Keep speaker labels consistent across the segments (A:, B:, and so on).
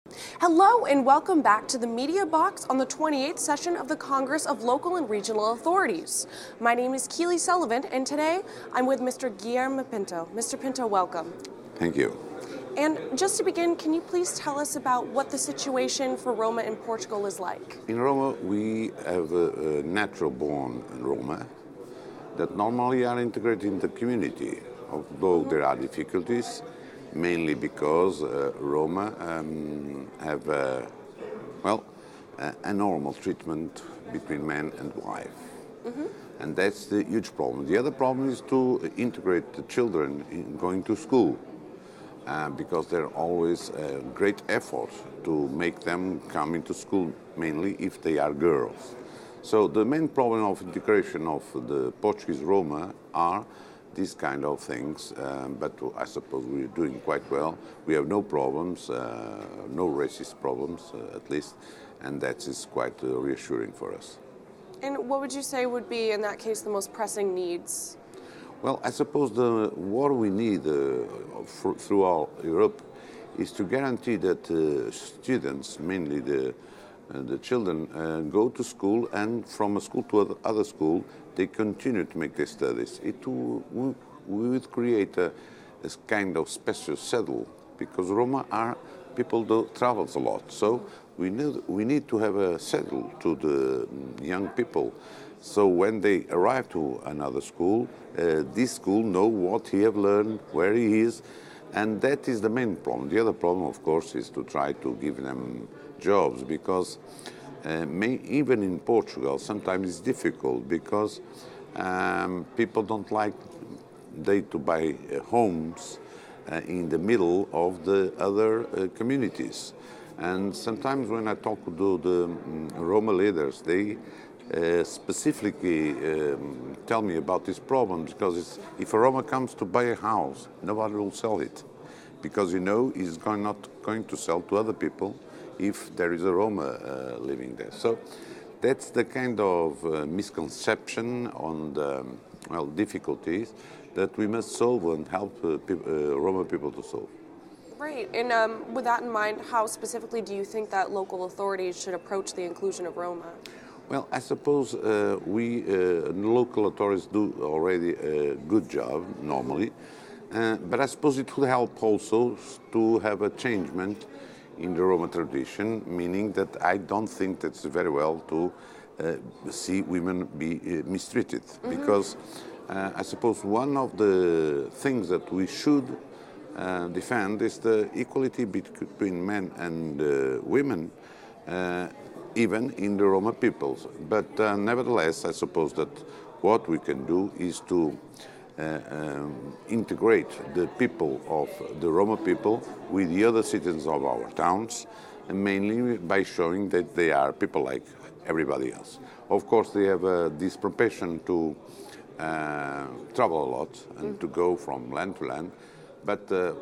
A: Hello and welcome back to the Media Box on the 28th session of the Congress of Local and Regional Authorities. My name is Keely Sullivan and today I'm with Mr. Guilherme Pinto. Mr. Pinto, welcome.
B: Thank you.
A: And just to begin, can you please tell us about what the situation for Roma in Portugal is like?
B: In Roma, we have a natural-born Roma that normally are integrated in the community, although there are difficulties, mainly because Roma have a normal treatment between man and wife. And that's the huge problem. The other problem is to integrate the children in going to school. Because there are always a great effort to make them come into school, mainly if they are girls. So the main problem of integration of the Portuguese Roma are these kind of things, but I suppose we're doing quite well. We have no problems, no racist problems at least, and that is quite reassuring for us.
A: And what would you say would be, in that case, the most pressing needs?
B: Well, I suppose what we need throughout Europe is to guarantee that students, mainly the children, go to school, and from a school to other school, they continue to make their studies. We would create a kind of special settle, because Roma are people that travels a lot. So we need to have a settle to the young people. So when they arrive to another school, this school know what he have learned, where he is, and that is the main problem. The other problem, of course, is to try to give them jobs, because even in Portugal, sometimes it's difficult because people don't like to buy homes in the middle of the other communities. And sometimes when I talk to the Roma leaders, they specifically tell me about this problem, because if a Roma comes to buy a house, nobody will sell it, because he's not going to sell to other people if there is a Roma living there. So that's the kind of misconception on the difficulties that we must solve and help Roma people to solve.
A: Right, and with that in mind, how specifically do you think that local authorities should approach the inclusion of Roma?
B: Well, I suppose local authorities do already a good job, normally, but I suppose it would help also to have a changement in the Roma tradition, meaning that I don't think that's very well to see women be mistreated, because I suppose one of the things that we should defend is the equality between men and women, even in the Roma peoples. But nevertheless, I suppose that what we can do is to integrate the people of the Roma people with the other citizens of our towns, and mainly by showing that they are people like everybody else. Of course, they have this propensity to travel a lot and to go from land to land. But the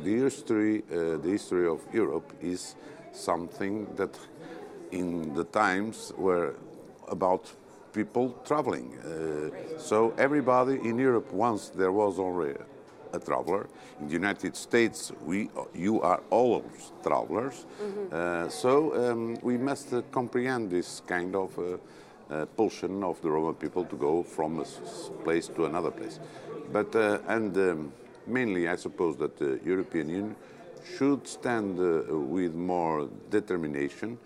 B: history of Europe is something that in the times were about people traveling. So everybody in Europe, once there was already a traveler. In the United States, you are all travelers. So we must comprehend this kind of pulsion of the Roma people to go from a place to another place. But mainly, I suppose that the European Union should stand with more determination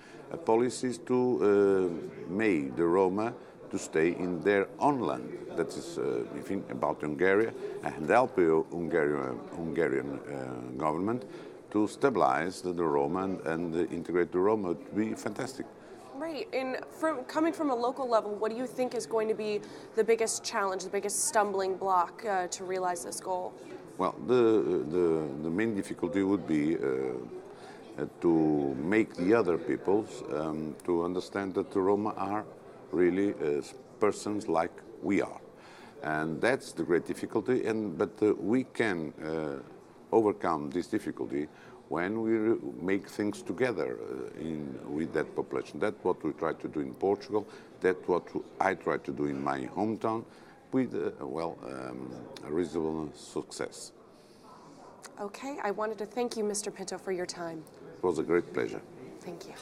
B: policies to make the Roma to stay in their own land. That is, if you think about Hungary, and help the Hungarian government to stabilize the Roma and integrate the Roma would be fantastic.
A: Right, and coming from a local level, what do you think is going to be the biggest challenge, the biggest stumbling block to realize this goal?
B: Well, the main difficulty would be to make the other peoples to understand that the Roma are really persons like we are. And that's the great difficulty, but we can overcome this difficulty when we make things together with that population. That's what we try to do in Portugal, that's what I try to do in my hometown, with a reasonable success.
A: Okay, I wanted to thank you, Mr. Pinto, for your time.
B: was a great pleasure.
A: Thank you.